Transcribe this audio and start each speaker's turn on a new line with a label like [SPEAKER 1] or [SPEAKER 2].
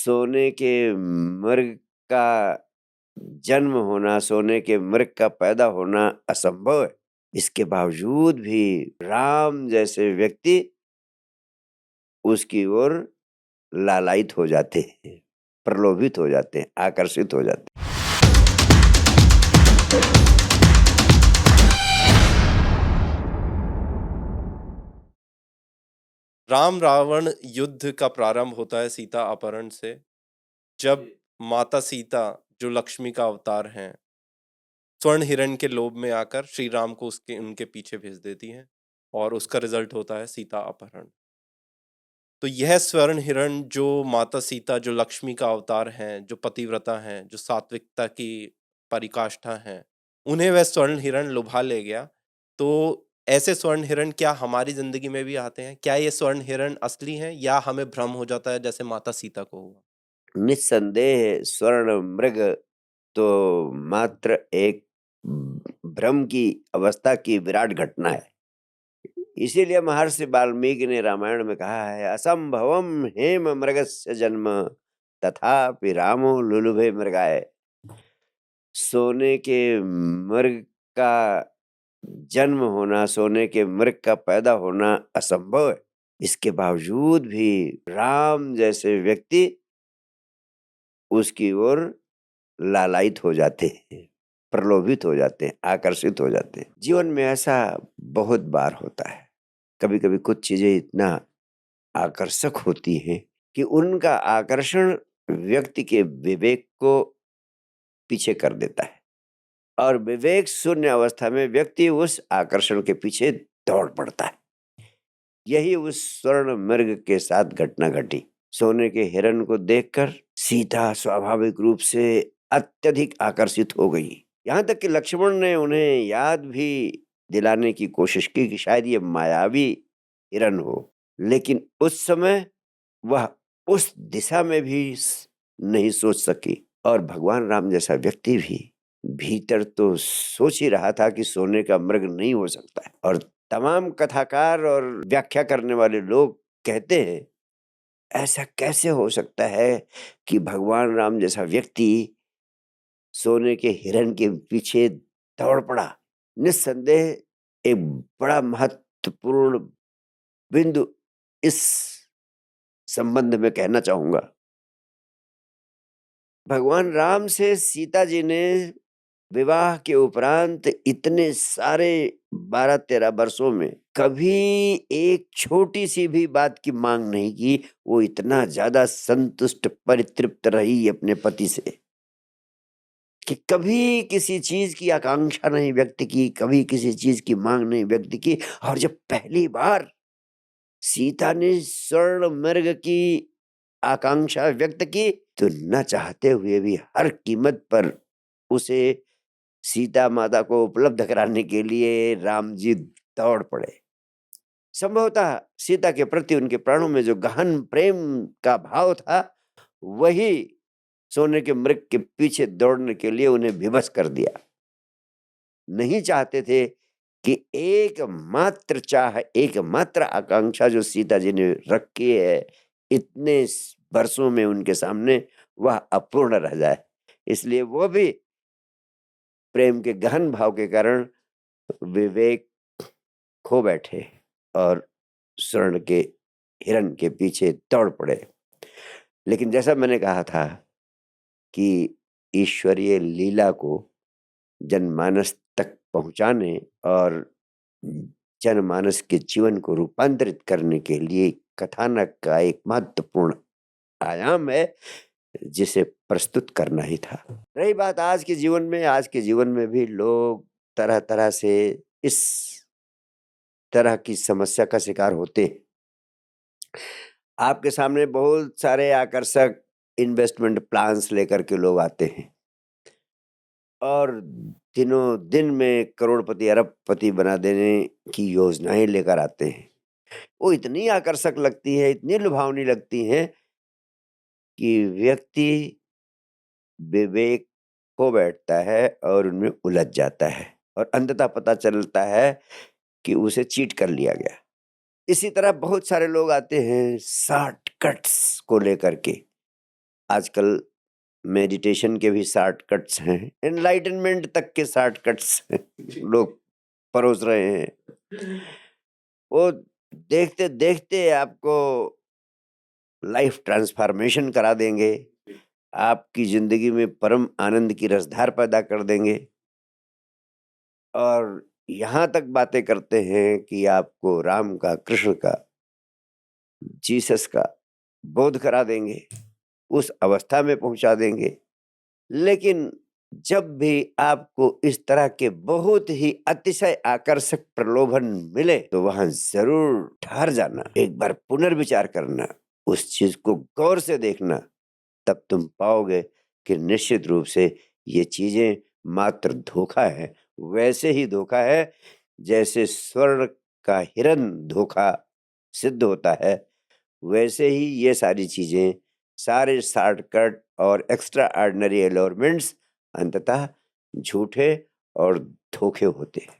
[SPEAKER 1] सोने के मृग का जन्म होना, सोने के मृग का पैदा होना असंभव है। इसके बावजूद भी राम जैसे व्यक्ति उसकी ओर लालायित हो जाते हैं, प्रलोभित हो जाते हैं, आकर्षित हो जाते हैं।
[SPEAKER 2] राम रावण युद्ध का प्रारंभ होता है सीता अपहरण से, जब माता सीता जो लक्ष्मी का अवतार हैं, स्वर्ण हिरण के लोभ में आकर श्री राम को उनके पीछे भेज देती हैं और उसका रिजल्ट होता है सीता अपहरण। तो यह स्वर्ण हिरण जो माता सीता जो लक्ष्मी का अवतार हैं, जो पतिव्रता हैं, जो सात्विकता की पराकाष्ठा हैं, उन्हें वह स्वर्ण हिरण लुभा ले गया। तो ऐसे स्वर्ण हिरण क्या हमारी जिंदगी में भी आते हैं? क्या ये स्वर्ण हिरण असली हैं या हमें भ्रम हो जाता है जैसे माता सीता को हुआ?
[SPEAKER 1] निस्संदेह स्वर्ण मृग तो मात्र एक भ्रम की अवस्था की विराट घटना है। इसीलिए महर्षि वाल्मीकि ने रामायण में कहा है, असंभवम हेम मृगस्य जन्म तथापि रामो लुलुभे मृगाय। सोने के मृग का जन्म होना, सोने के मृग का पैदा होना असंभव है। इसके बावजूद भी राम जैसे व्यक्ति उसकी ओर लालायित हो जाते हैं, प्रलोभित हो जाते हैं, आकर्षित हो जाते हैं। जीवन में ऐसा बहुत बार होता है। कभी-कभी कुछ चीजें इतना आकर्षक होती हैं कि उनका आकर्षण व्यक्ति के विवेक को पीछे कर देता है और विवेक शून्य अवस्था में व्यक्ति उस आकर्षण के पीछे दौड़ पड़ता है। यही उस स्वर्ण मृग के साथ घटना घटी। सोने के हिरण को देखकर सीता स्वाभाविक रूप से अत्यधिक आकर्षित हो गई। यहाँ तक कि लक्ष्मण ने उन्हें याद भी दिलाने की कोशिश की कि शायद ये मायावी हिरण हो, लेकिन उस समय वह उस दिशा में भी नहीं सोच सकी। और भगवान राम जैसा व्यक्ति भी भीतर तो सोच ही रहा था कि सोने का मृग नहीं हो सकता है। और तमाम कथाकार और व्याख्या करने वाले लोग कहते हैं, ऐसा कैसे हो सकता है कि भगवान राम जैसा व्यक्ति सोने के हिरण के पीछे दौड़ पड़ा। निस्संदेह एक बड़ा महत्वपूर्ण बिंदु इस संबंध में कहना चाहूंगा। भगवान राम से सीता जी ने विवाह के उपरांत इतने सारे 12-13 वर्षों में कभी एक छोटी सी भी बात की मांग नहीं की। वो इतना ज्यादा संतुष्ट परितृप्त रही अपने पति से कि कभी किसी चीज की आकांक्षा नहीं व्यक्त की, कभी किसी चीज की मांग नहीं व्यक्त की। और जब पहली बार सीता ने स्वर्ण मृग की आकांक्षा व्यक्त की तो न चाहते हुए भी हर कीमत पर उसे सीता माता को उपलब्ध कराने के लिए राम जी दौड़ पड़े। संभवतः सीता के प्रति उनके प्राणों में जो गहन प्रेम का भाव था, वही सोने के मृग के पीछे दौड़ने के लिए उन्हें विवश कर दिया। नहीं चाहते थे कि एकमात्र चाह, एकमात्र आकांक्षा जो सीता जी ने रखी है इतने वर्षों में उनके सामने, वह अपूर्ण रह जाए। इसलिए वो भी प्रेम के गहन भाव के कारण विवेक खो बैठे और स्वर्ण के हिरण के पीछे दौड़ पड़े। लेकिन जैसा मैंने कहा था कि ईश्वरीय लीला को जनमानस तक पहुंचाने और जनमानस के जीवन को रूपांतरित करने के लिए कथानक का एक महत्वपूर्ण आयाम है जिसे प्रस्तुत करना ही था। रही बात आज के जीवन में, आज के जीवन में भी लोग तरह तरह से इस तरह की समस्या का शिकार होते हैं। आपके सामने बहुत सारे आकर्षक इन्वेस्टमेंट प्लान्स लेकर के लोग आते हैं और दिनों दिन में करोड़पति अरबपति बना देने की योजनाएं लेकर आते हैं। वो इतनी आकर्षक लगती है, इतनी लुभावनी लगती हैं कि व्यक्ति विवेक खो बैठता है और उनमें उलझ जाता है और अंततः पता चलता है कि उसे चीट कर लिया गया। इसी तरह बहुत सारे लोग आते हैं शॉर्टकट्स को लेकर के आजकल मेडिटेशन के भी शॉर्टकट्स हैं, एनलाइटनमेंट तक के शॉर्टकट्स लोग परोस रहे हैं। वो देखते-देखते आपको लाइफ ट्रांसफॉर्मेशन करा देंगे, आपकी ज़िंदगी में परम आनंद की रसधार पैदा कर देंगे और यहाँ तक बातें करते हैं कि आपको राम का, कृष्ण का, जीसस का बोध करा देंगे, उस अवस्था में पहुँचा देंगे। लेकिन जब भी आपको इस तरह के बहुत ही अतिशय आकर्षक प्रलोभन मिले, तो वहाँ ज़रूर ठहर जाना, एक बार पुनर्विचार करना, उस चीज़ को गौर से देखना, तब तुम पाओगे कि निश्चित रूप से ये चीज़ें मात्र धोखा है। वैसे ही धोखा है जैसे स्वर्ण का हिरन धोखा सिद्ध होता है, वैसे ही ये सारी चीज़ें, सारे शॉर्टकट और एक्स्ट्रा ऑर्डिनरी एलोरमेंट्स अंततः झूठे और धोखे होते हैं।